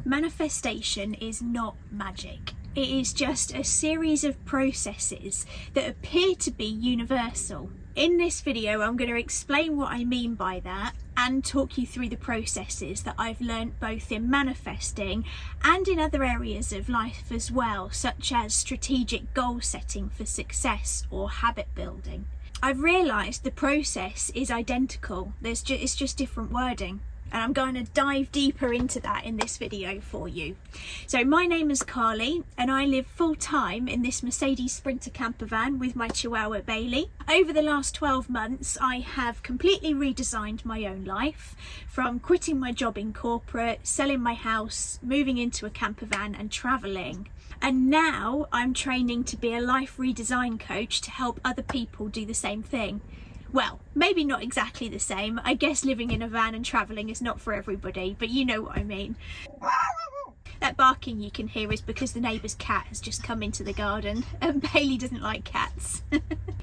Manifestation is not magic. It is just a series of processes that appear to be universal. In this video, I'm going to explain what I mean by that and talk you through the processes that I've learned both in manifesting and in other areas of life as well, such as strategic goal setting for success or habit building. I've realised the process is identical. It's just different wording. And I'm going to dive deeper into that in this video for you. So my name is Carly and I live full-time in this Mercedes Sprinter camper van with my Chihuahua Bailey. Over the last 12 months I have completely redesigned my own life, from quitting my job in corporate, selling my house, moving into a camper van and travelling. And now I'm training to be a life redesign coach to help other people do the same thing. Well, maybe not exactly the same. I guess living in a van and travelling is not for everybody, but you know what I mean. That barking you can hear is because the neighbour's cat has just come into the garden and Bailey doesn't like cats.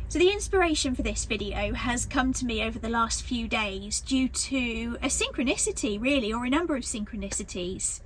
So the inspiration for this video has come to me over the last few days due to a synchronicity really, or a number of synchronicities.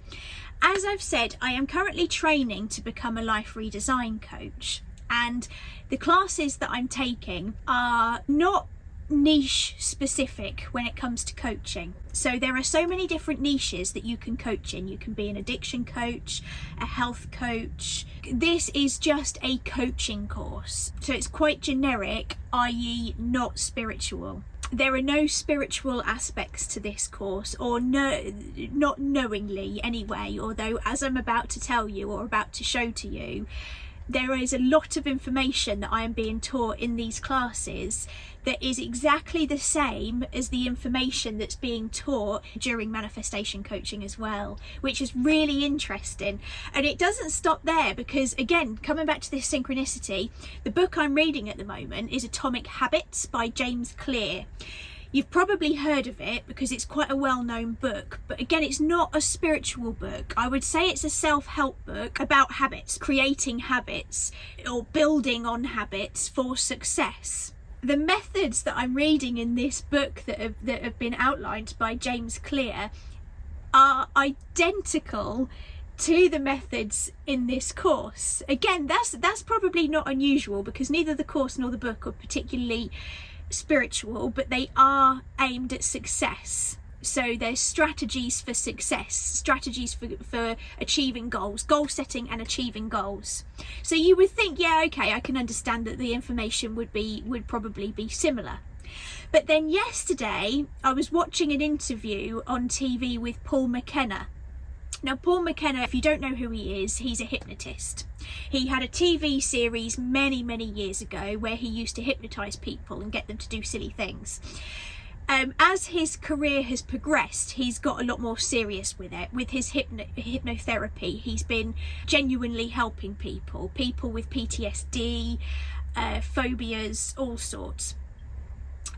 As I've said, I am currently training to become a life redesign coach. And the classes that I'm taking are not niche specific when it comes to coaching. So there are so many different niches that you can coach in. You can be an addiction coach, a health coach. This is just a coaching course. So it's quite generic, i.e. not spiritual. There are no spiritual aspects to this course, or not knowingly anyway, although as I'm about to tell you or about to show to you, there is a lot of information that I am being taught in these classes that is exactly the same as the information that's being taught during manifestation coaching as well, which is really interesting. And it doesn't stop there because, again, coming back to this synchronicity, the book I'm reading at the moment is Atomic Habits by James Clear. You've probably heard of it because it's quite a well-known book, but again, it's not a spiritual book. I would say it's a self-help book about habits, creating habits or building on habits for success. The methods that I'm reading in this book that have been outlined by James Clear are identical to the methods in this course. Again, that's probably not unusual because neither the course nor the book are particularly spiritual, but they are aimed at success. So there's strategies for success, strategies for achieving goals, goal setting and achieving goals. So you would think, yeah, okay, I can understand that the information would probably be similar. But then yesterday I was watching an interview on TV with Paul McKenna. Now, Paul McKenna, if you don't know who he is, he's a hypnotist. He had a TV series many years ago where he used to hypnotise people and get them to do silly things. As his career has progressed, he's got a lot more serious with it. With his hypnotherapy, he's been genuinely helping people with PTSD, phobias, all sorts.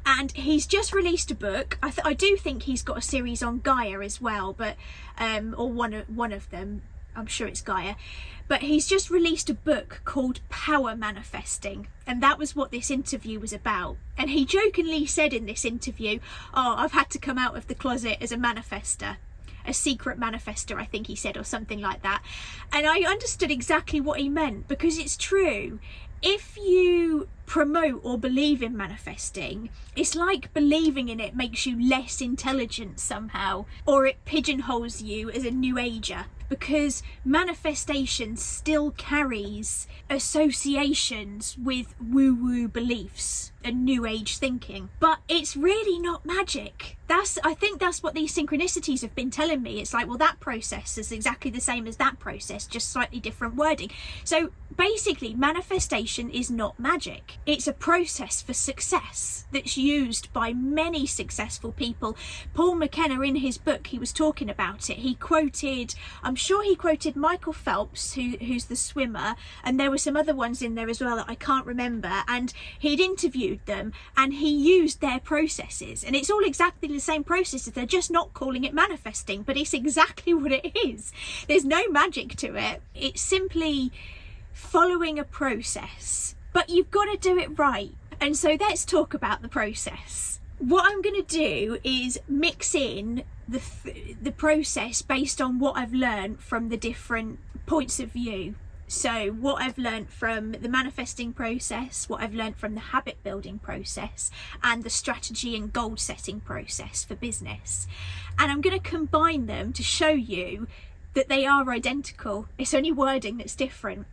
And he's just released a book. I do think he's got a series on Gaia as well, but or one of them. I'm sure it's Gaia. But he's just released a book called Power Manifesting, and that was what this interview was about. And he jokingly said in this interview, "Oh, I've had to come out of the closet as a manifester." A secret manifester, I think he said, or something like that. And I understood exactly what he meant, because it's true. If you promote or believe in manifesting, it's like believing in it makes you less intelligent somehow, or it pigeonholes you as a new ager, because manifestation still carries associations with woo-woo beliefs and new age thinking, but it's really not magic. I think that's what these synchronicities have been telling me. It's like, well, that process is exactly the same as that process, just slightly different wording. So basically, manifestation is not magic. It's a process for success that's used by many successful people. Paul McKenna, in his book, he was talking about it. He quoted, I'm sure he quoted Michael Phelps, who's the swimmer, and there were some other ones in there as well that I can't remember, and he'd interviewed them and he used their processes, and it's all exactly the same processes. They're just not calling it manifesting, but it's exactly what it is. There's no magic to it. It's simply following a process, but you've got to do it right. And so let's talk about the process. What I'm going to do is mix in the process based on what I've learned from the different points of view. So what I've learned from the manifesting process, what I've learned from the habit building process, and the strategy and goal setting process for business. And I'm going to combine them to show you that they are identical. It's only wording that's different.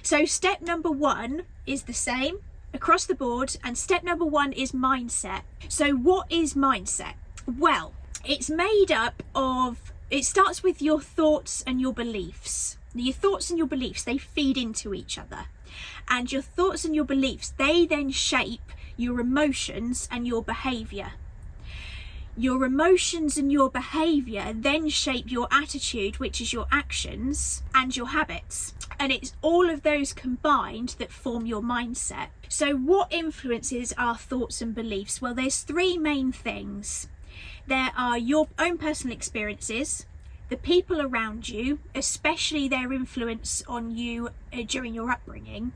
So step number 1 is the same across the board, and step number 1 is mindset. So what is mindset? Well, it's made up of, it starts with your thoughts and your beliefs. Your thoughts and your beliefs, they feed into each other. And your thoughts and your beliefs, they then shape your emotions and your behaviour. Your emotions and your behaviour then shape your attitude, which is your actions, and your habits. And it's all of those combined that form your mindset. So what influences our thoughts and beliefs? Well, there's 3 main things. There are your own personal experiences, the people around you, especially their influence on you during your upbringing,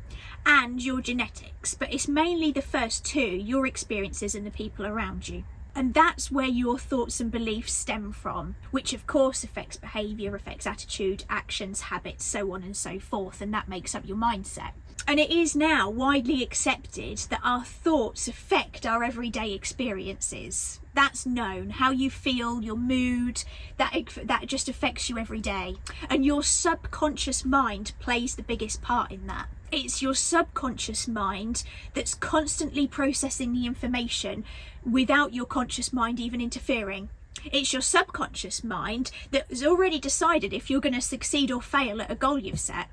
and your genetics. But it's mainly the first 2, your experiences and the people around you. And that's where your thoughts and beliefs stem from, which of course affects behaviour, affects attitude, actions, habits, so on and so forth, and that makes up your mindset. And it is now widely accepted that our thoughts affect our everyday experiences. That's known. How you feel, your mood, that just affects you every day. And your subconscious mind plays the biggest part in that. It's your subconscious mind that's constantly processing the information without your conscious mind even interfering. It's your subconscious mind that has already decided if you're going to succeed or fail at a goal you've set.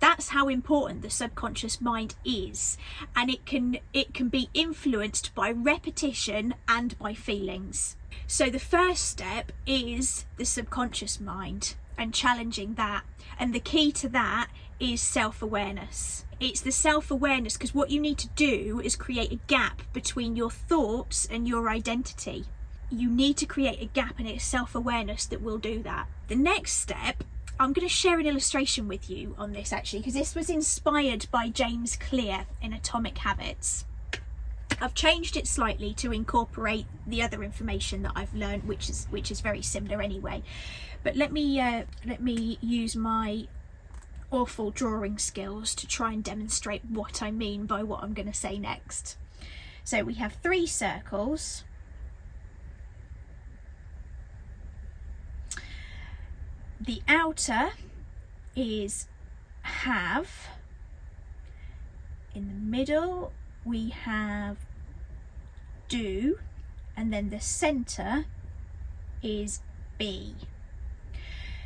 That's how important the subconscious mind is, and it can be influenced by repetition and by feelings. So the first step is the subconscious mind and challenging that, and the key to that is self-awareness. It's the self-awareness, because what you need to do is create a gap between your thoughts and your identity. You need to create a gap, and it's self-awareness that will do that. The next step, I'm going to share an illustration with you on this actually, because this was inspired by James Clear in Atomic Habits. I've changed it slightly to incorporate the other information that I've learned, which is very similar anyway. But let me use my awful drawing skills to try and demonstrate what I mean by what I'm going to say next. So we have 3 circles. The outer is have. In the middle we have do, and then the center is be.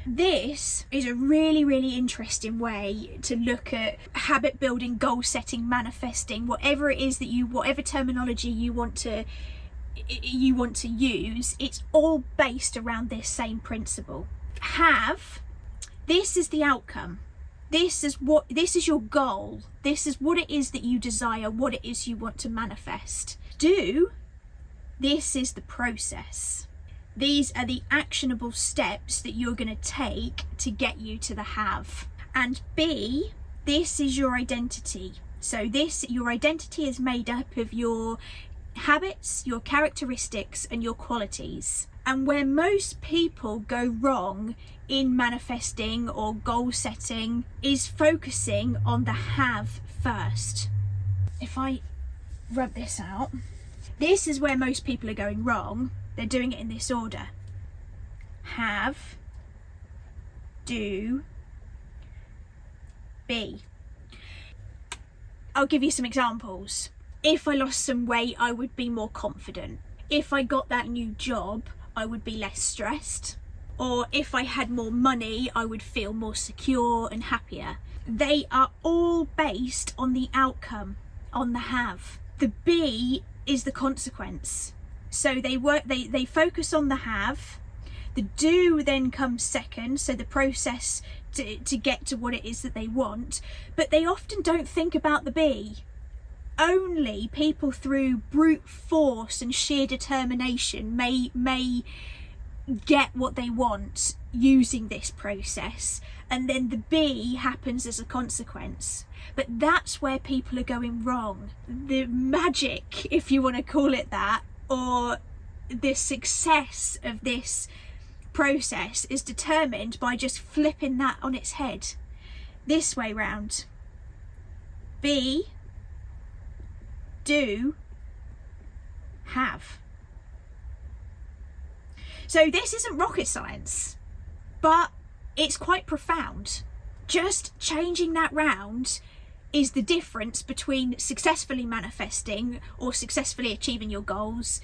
This is a really interesting way to look at habit building, goal setting, manifesting, whatever it is that whatever terminology you want to use. It's all based around this same principle. Have, this is the outcome. This is your goal. This is what it is that you desire, what it is you want to manifest. Do, this is the process. These are the actionable steps that you're going to take to get you to the have. And be, this is your identity. So your identity is made up of your habits, your characteristics, and your qualities. And where most people go wrong in manifesting or goal setting is focusing on the have first. If I rub this out, this is where most people are going wrong. They're doing it in this order. Have, do, be. I'll give you some examples. If I lost some weight, I would be more confident. If I got that new job, I would be less stressed. Or if I had more money, I would feel more secure and happier. They are all based on the outcome, on the have. The be is the consequence. So they focus on the have. The do then comes second, so the process to get to what it is that they want, but they often don't think about the be. Only people through brute force and sheer determination may get what they want. using this process, and then the B happens as a consequence. But that's where people are going wrong. The magic, if you want to call it that, or the success of this process is determined by just flipping that on its head. This way round. Be, do, have. So this isn't rocket science, but it's quite profound. Just changing that round is the difference between successfully manifesting or successfully achieving your goals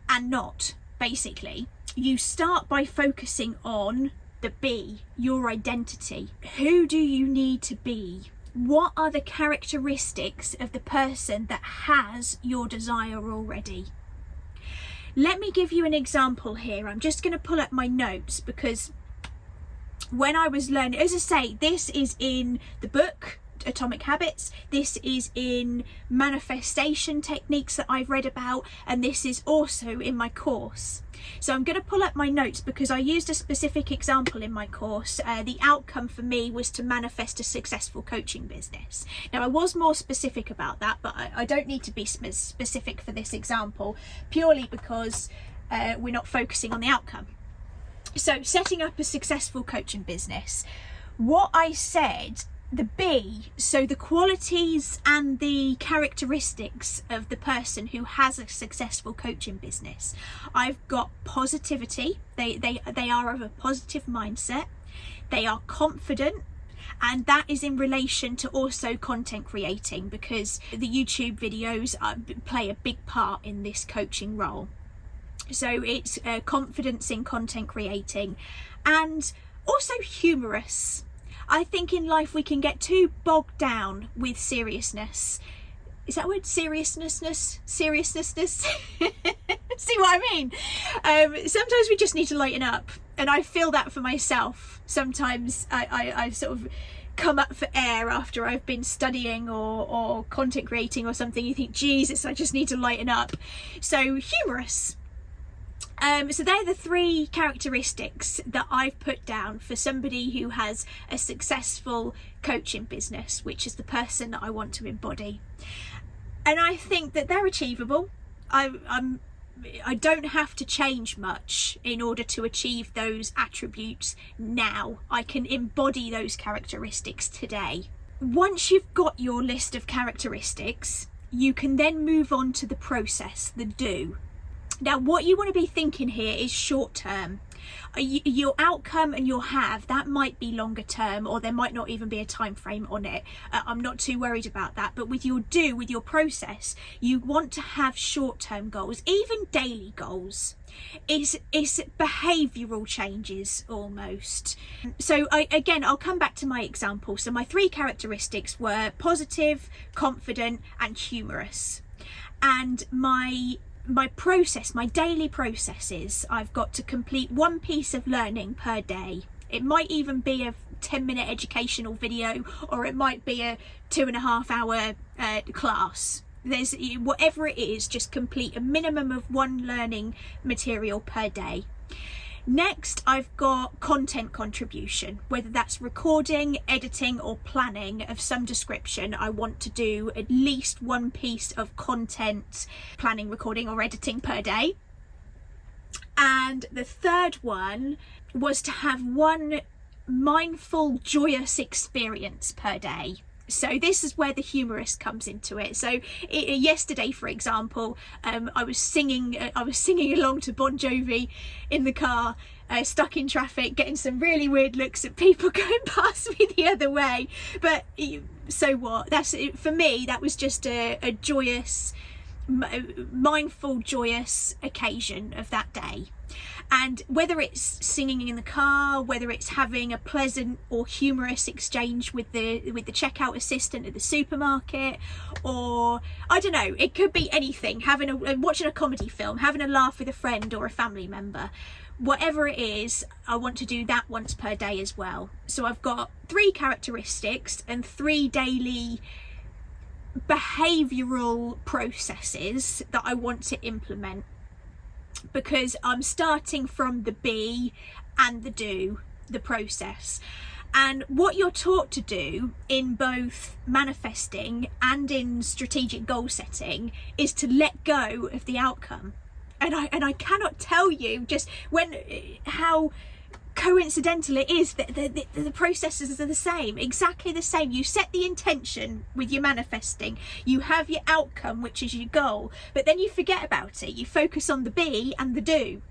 and not, basically. You start by focusing on the be, your identity. Who do you need to be? What are the characteristics of the person that has your desire already? Let me give you an example here. I'm just going to pull up my notes, because when I was learning, as I say, this is in the book Atomic Habits, this is in manifestation techniques that I've read about, and this is also in my course. So I'm going to pull up my notes because I used a specific example in my course. The outcome for me was to manifest a successful coaching business. Now, I was more specific about that, but I don't need to be specific for this example, purely because we're not focusing on the outcome. So setting up a successful coaching business, what I said, the B, so the qualities and the characteristics of the person who has a successful coaching business. I've got positivity. They are of a positive mindset. They are confident. And that is in relation to also content creating, because the YouTube videos play a big part in this coaching role. So it's confidence in content creating, and also humorous. I think in life we can get too bogged down with seriousness. Is that word seriousness? Seriousness? See what I mean? Sometimes we just need to lighten up, and I feel that for myself. Sometimes I sort of come up for air after I've been studying or content creating or something. You think, Jesus, I just need to lighten up. So humorous. So they're the three characteristics that I've put down for somebody who has a successful coaching business, which is the person that I want to embody. And I think that they're achievable. I don't have to change much in order to achieve those attributes now. I can embody those characteristics today. Once you've got your list of characteristics, you can then move on to the process, the do. Now, what you want to be thinking here is short term. Your outcome and your have, that might be longer term, or there might not even be a time frame on it. I'm not too worried about that. But with your do, with your process, you want to have short term goals, even daily goals. It's behavioural changes almost. So I'll come back to my example. So my three characteristics were positive, confident and humorous. And my process, my daily processes, I've got to complete one piece of learning per day. It might even be a 10-minute educational video, or it might be a 2.5 hour class. There's whatever it is, just complete a minimum of one learning material per day. Next, I've got content contribution, whether that's recording, editing or planning of some description. I want to do at least one piece of content, planning, recording or editing per day. And the third one was to have one mindful, joyous experience per day. So this is where the humorous comes into it. So yesterday, for example, I was singing along to Bon Jovi in the car, stuck in traffic, getting some really weird looks at people going past me the other way. But so what? That's it. For me, that was just a joyous, mindful, joyous occasion of that day. And whether it's singing in the car, whether it's having a pleasant or humorous exchange with the checkout assistant at the supermarket, or I don't know, it could be anything, watching a comedy film, having a laugh with a friend or a family member. Whatever it is, I want to do that once per day as well. So I've got 3 characteristics and 3 daily behavioural processes that I want to implement, because I'm starting from the be and the do. the process. And what you're taught to do in both manifesting and in strategic goal setting is to let go of the outcome. And I cannot tell you just how coincidental it is that the processes are the same, exactly the same. You set the intention with your manifesting, you have your outcome, which is your goal, but then you forget about it. You focus on the be and the do,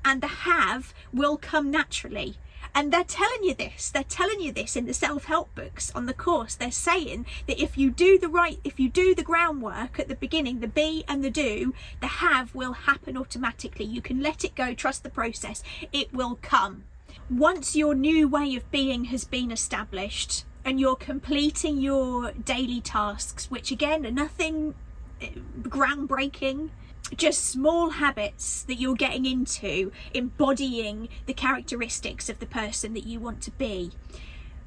and the have will come naturally. And they're telling you this in the self-help books on the course. They're saying that if you do the groundwork at the beginning, the be and the do, the have will happen automatically. You can let it go, trust the process, it will come. Once your new way of being has been established and you're completing your daily tasks, which again are nothing groundbreaking, just small habits that you're getting into, embodying the characteristics of the person that you want to be.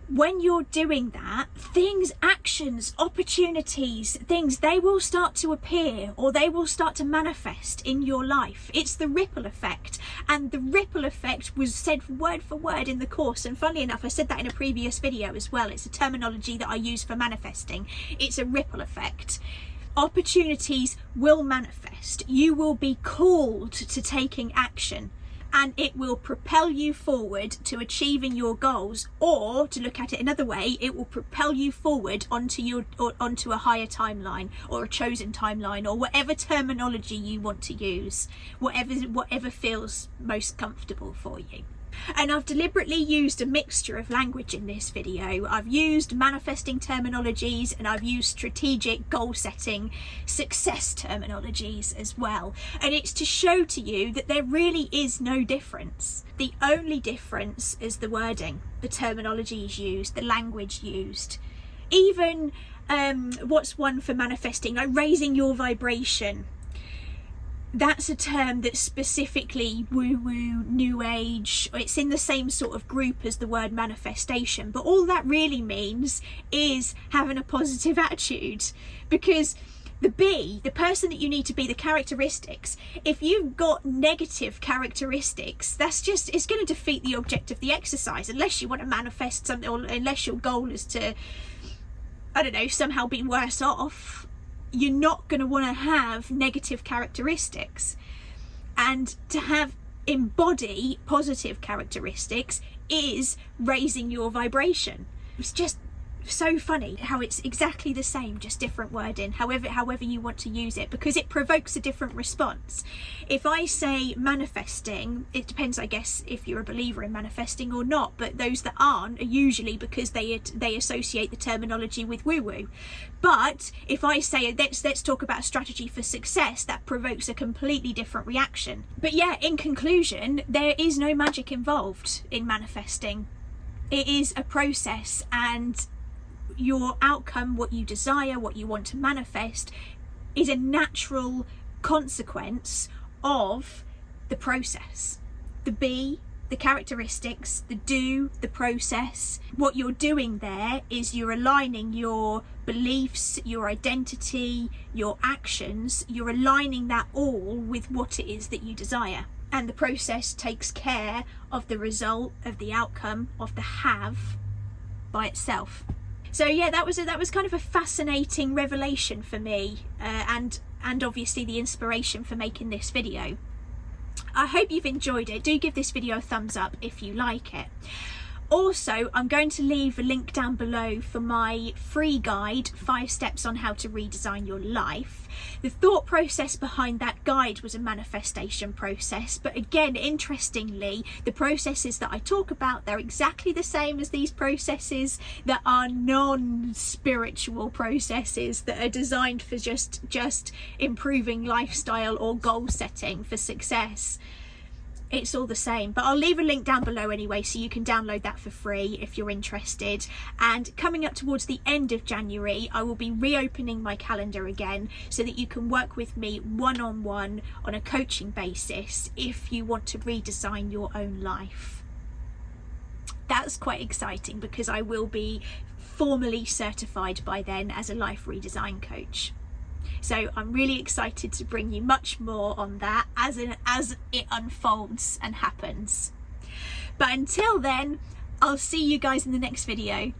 When you're doing that, things, actions, opportunities, things, they will start to appear, or they will start to manifest in your life. It's the ripple effect, and the ripple effect was said word for word in the course, and funnily enough I said that in a previous video as well. It's a terminology that I use for manifesting. It's a ripple effect. Opportunities will manifest. You will be called to taking action, and it will propel you forward to achieving your goals, or to look at it another way, it will propel you forward onto a higher timeline, or a chosen timeline, or whatever terminology you want to use, whatever feels most comfortable for you. And I've deliberately used a mixture of language in this video. I've used manifesting terminologies, and I've used strategic goal setting success terminologies as well. And it's to show to you that there really is no difference. The only difference is the wording, the terminologies used, the language used. Even what's one for manifesting, like raising your vibration. That's a term that's specifically woo-woo, new age. It's in the same sort of group as the word manifestation, but all that really means is having a positive attitude. Because the person that you need to be, the characteristics, if you've got negative characteristics, it's going to defeat the object of the exercise, unless you want to manifest something, or unless your goal is to, I don't know, somehow be worse off. You're not going to want to have negative characteristics, and to embody positive characteristics is raising your vibration. It's just so funny how it's exactly the same, just different wording, however you want to use it, because it provokes a different response. If I say manifesting, it depends, I guess, if you're a believer in manifesting or not, but those that aren't are usually because they associate the terminology with woo-woo. But if I say let's talk about a strategy for success, that provokes a completely different reaction. But yeah, in conclusion, there is no magic involved in manifesting. It is a process, and your outcome, what you desire, what you want to manifest, is a natural consequence of the process. The be, the characteristics, the do, the process. What you're doing there is you're aligning your beliefs, your identity, your actions, you're aligning that all with what it is that you desire. And the process takes care of the result, of the outcome, of the have by itself. So yeah, that was kind of a fascinating revelation for me, and obviously the inspiration for making this video. I hope you've enjoyed it. Do give this video a thumbs up if you like it. Also, I'm going to leave a link down below for my free guide, 5 steps on how to redesign your life. The thought process behind that guide was a manifestation process, but again, interestingly, the processes that I talk about, they're exactly the same as these processes that are non-spiritual processes that are designed for just improving lifestyle or goal setting for success. It's all the same, but I'll leave a link down below anyway, so you can download that for free if you're interested. And coming up towards the end of January, I will be reopening my calendar again so that you can work with me one-on-one on a coaching basis if you want to redesign your own life. That's quite exciting because I will be formally certified by then as a life redesign coach. So I'm really excited to bring you much more on that as it unfolds and happens. But until then, I'll see you guys in the next video.